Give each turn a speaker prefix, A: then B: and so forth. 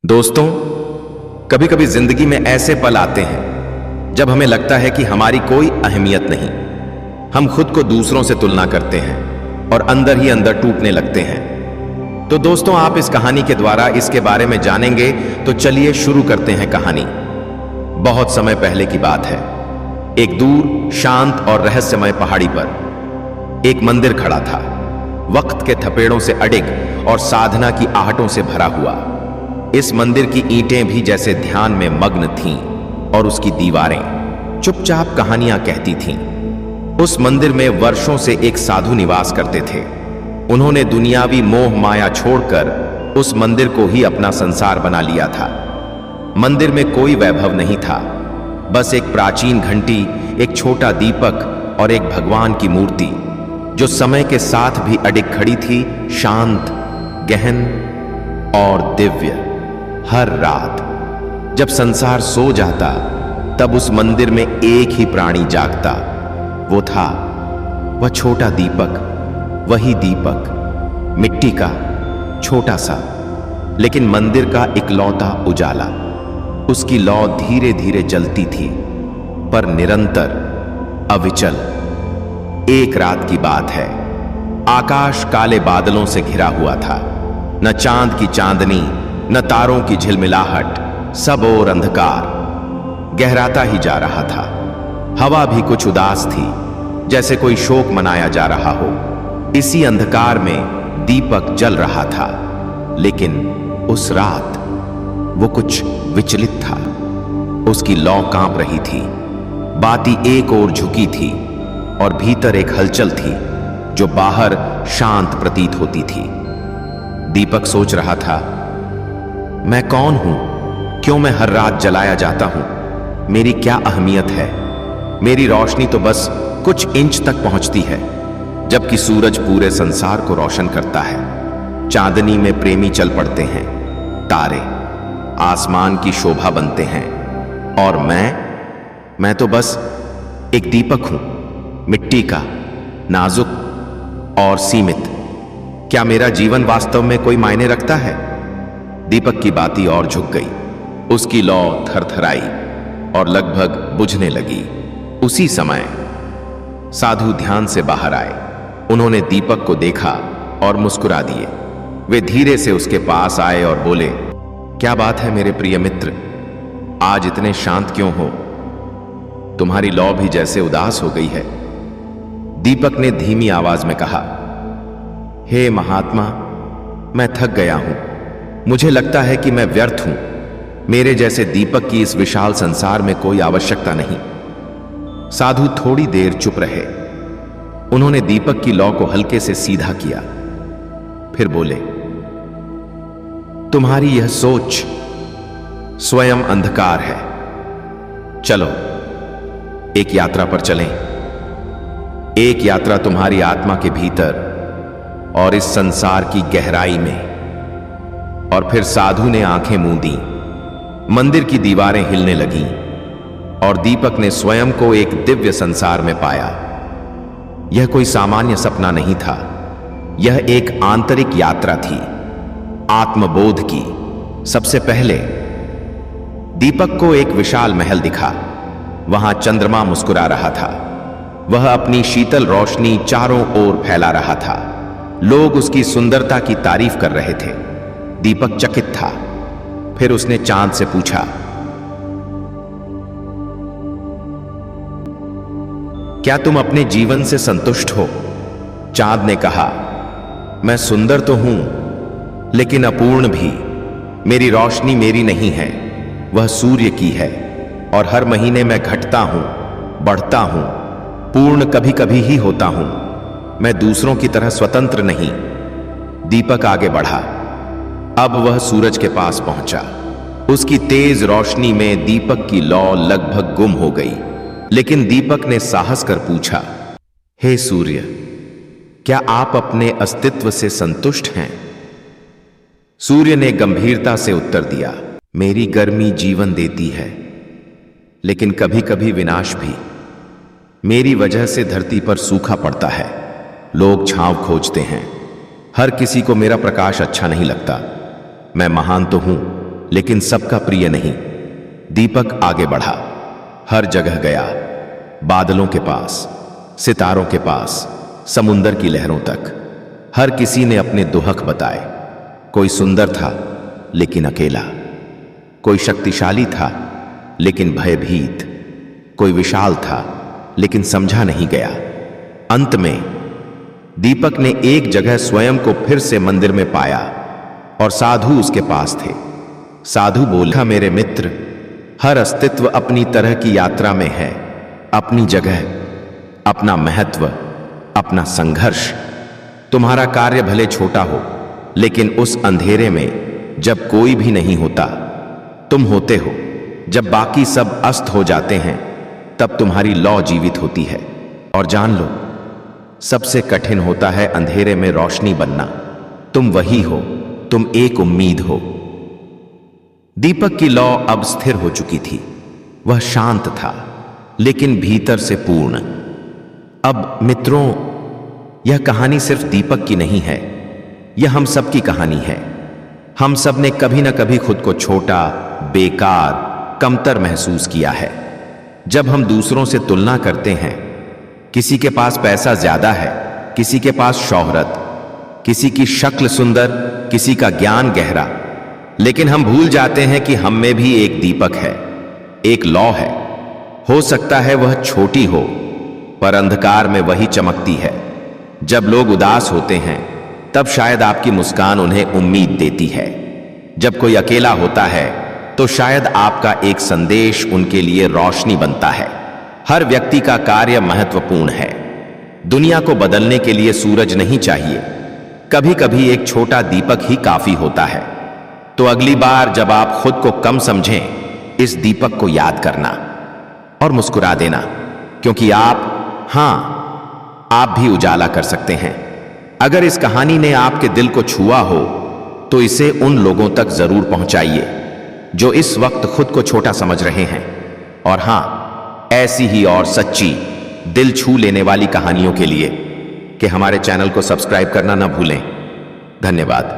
A: दोस्तों, कभी कभी जिंदगी में ऐसे पल आते हैं जब हमें लगता है कि हमारी कोई अहमियत नहीं। हम खुद को दूसरों से तुलना करते हैं और अंदर ही अंदर टूटने लगते हैं। तो दोस्तों, आप इस कहानी के द्वारा इसके बारे में जानेंगे। तो चलिए शुरू करते हैं कहानी। बहुत समय पहले की बात है। एक दूर, शांत और रहस्यमय पहाड़ी पर एक मंदिर खड़ा था, वक्त के थपेड़ों से अडिग और साधना की आहटों से भरा हुआ। इस मंदिर की ईंटें भी जैसे ध्यान में मग्न थीं और उसकी दीवारें चुपचाप कहानियां कहती थीं। उस मंदिर में वर्षों से एक साधु निवास करते थे। उन्होंने दुनियावी मोह माया छोड़कर उस मंदिर को ही अपना संसार बना लिया था। मंदिर में कोई वैभव नहीं था, बस एक प्राचीन घंटी, एक छोटा दीपक और एक भगवान की मूर्ति जो समय के साथ भी अडिग खड़ी थी, शांत, गहन और दिव्य। हर रात जब संसार सो जाता, तब उस मंदिर में एक ही प्राणी जागता। वो था वह छोटा दीपक, वही दीपक, मिट्टी का, छोटा सा, लेकिन मंदिर का इकलौता उजाला। उसकी लौ धीरे धीरे जलती थी, पर निरंतर, अविचल। एक रात की बात है। आकाश काले बादलों से घिरा हुआ था। न चांद की चांदनी, न तारों की झिलमिलाहट, सब ओर अंधकार गहराता ही जा रहा था। हवा भी कुछ उदास थी, जैसे कोई शोक मनाया जा रहा हो। इसी अंधकार में दीपक जल रहा था, लेकिन उस रात वो कुछ विचलित था। उसकी लौ कांप रही थी, बाती एक ओर झुकी थी और भीतर एक हलचल थी जो बाहर शांत प्रतीत होती थी। दीपक सोच रहा था, मैं कौन हूं? क्यों मैं हर रात जलाया जाता हूं? मेरी क्या अहमियत है? मेरी रोशनी तो बस कुछ इंच तक पहुंचती है, जबकि सूरज पूरे संसार को रोशन करता है। चांदनी में प्रेमी चल पड़ते हैं, तारे आसमान की शोभा बनते हैं, और मैं तो बस एक दीपक हूं, मिट्टी का, नाजुक और सीमित। क्या मेरा जीवन वास्तव में कोई मायने रखता है? दीपक की बाती और झुक गई। उसकी लौ थरथराई और लगभग बुझने लगी। उसी समय साधु ध्यान से बाहर आए। उन्होंने दीपक को देखा और मुस्कुरा दिए। वे धीरे से उसके पास आए और बोले, क्या बात है मेरे प्रिय मित्र, आज इतने शांत क्यों हो? तुम्हारी लौ भी जैसे उदास हो गई है। दीपक ने धीमी आवाज में कहा, हे महात्मा, मैं थक गया हूं। मुझे लगता है कि मैं व्यर्थ हूं। मेरे जैसे दीपक की इस विशाल संसार में कोई आवश्यकता नहीं। साधु थोड़ी देर चुप रहे। उन्होंने दीपक की लौ को हल्के से सीधा किया, फिर बोले, तुम्हारी यह सोच स्वयं अंधकार है। चलो एक यात्रा पर चलें। एक यात्रा तुम्हारी आत्मा के भीतर और इस संसार की गहराई में। और फिर साधु ने आंखें मूंदी। मंदिर की दीवारें हिलने लगीं और दीपक ने स्वयं को एक दिव्य संसार में पाया। यह कोई सामान्य सपना नहीं था, यह एक आंतरिक यात्रा थी, आत्मबोध की। सबसे पहले दीपक को एक विशाल महल दिखा। वहां चंद्रमा मुस्कुरा रहा था। वह अपनी शीतल रोशनी चारों ओर फैला रहा था। लोग उसकी सुंदरता की तारीफ कर रहे थे। दीपक चकित था। फिर उसने चांद से पूछा, क्या तुम अपने जीवन से संतुष्ट हो? चांद ने कहा, मैं सुंदर तो हूं, लेकिन अपूर्ण भी। मेरी रोशनी मेरी नहीं है, वह सूर्य की है। और हर महीने मैं घटता हूं, बढ़ता हूं, पूर्ण कभी कभी ही होता हूं। मैं दूसरों की तरह स्वतंत्र नहीं। दीपक आगे बढ़ा। अब वह सूरज के पास पहुंचा। उसकी तेज रोशनी में दीपक की लौ लगभग गुम हो गई, लेकिन दीपक ने साहस कर पूछा, हे सूर्य, क्या आप अपने अस्तित्व से संतुष्ट हैं? सूर्य ने गंभीरता से उत्तर दिया, मेरी गर्मी जीवन देती है, लेकिन कभी कभी विनाश भी। मेरी वजह से धरती पर सूखा पड़ता है। लोग छांव खोजते हैं। हर किसी को मेरा प्रकाश अच्छा नहीं लगता। मैं महान तो हूं, लेकिन सबका प्रिय नहीं। दीपक आगे बढ़ा, हर जगह गया, बादलों के पास, सितारों के पास, समुंदर की लहरों तक। हर किसी ने अपने दुहक बताए। कोई सुंदर था लेकिन अकेला, कोई शक्तिशाली था लेकिन भयभीत, कोई विशाल था लेकिन समझा नहीं गया। अंत में दीपक ने एक जगह स्वयं को फिर से मंदिर में पाया और साधु उसके पास थे। साधु बोला, मेरे मित्र, हर अस्तित्व अपनी तरह की यात्रा में है, अपनी जगह, अपना महत्व, अपना संघर्ष। तुम्हारा कार्य भले छोटा हो, लेकिन उस अंधेरे में जब कोई भी नहीं होता, तुम होते हो। जब बाकी सब अस्त हो जाते हैं, तब तुम्हारी लौ जीवित होती है। और जान लो, सबसे कठिन होता है अंधेरे में रोशनी बनना। तुम वही हो, तुम एक उम्मीद हो। दीपक की लौ अब स्थिर हो चुकी थी। वह शांत था, लेकिन भीतर से पूर्ण। अब मित्रों, यह कहानी सिर्फ दीपक की नहीं है, यह हम सब की कहानी है। हम सब ने कभी ना कभी खुद को छोटा, बेकार, कमतर महसूस किया है। जब हम दूसरों से तुलना करते हैं, किसी के पास पैसा ज्यादा है, किसी के पास शोहरत, किसी की शक्ल सुंदर, किसी का ज्ञान गहरा, लेकिन हम भूल जाते हैं कि हम में भी एक दीपक है, एक लौ है। हो सकता है वह छोटी हो, पर अंधकार में वही चमकती है। जब लोग उदास होते हैं, तब शायद आपकी मुस्कान उन्हें उम्मीद देती है। जब कोई अकेला होता है, तो शायद आपका एक संदेश उनके लिए रोशनी बनता है। हर व्यक्ति का कार्य महत्वपूर्ण है। दुनिया को बदलने के लिए सूरज नहीं चाहिए, कभी कभी एक छोटा दीपक ही काफी होता है। तो अगली बार जब आप खुद को कम समझें, इस दीपक को याद करना और मुस्कुरा देना, क्योंकि आप भी उजाला कर सकते हैं। अगर इस कहानी ने आपके दिल को छुआ हो, तो इसे उन लोगों तक जरूर पहुंचाइए जो इस वक्त खुद को छोटा समझ रहे हैं। और हां, ऐसी ही और सच्ची, दिल छू लेने वाली कहानियों के लिए कि हमारे चैनल को सब्सक्राइब करना ना भूलें। धन्यवाद।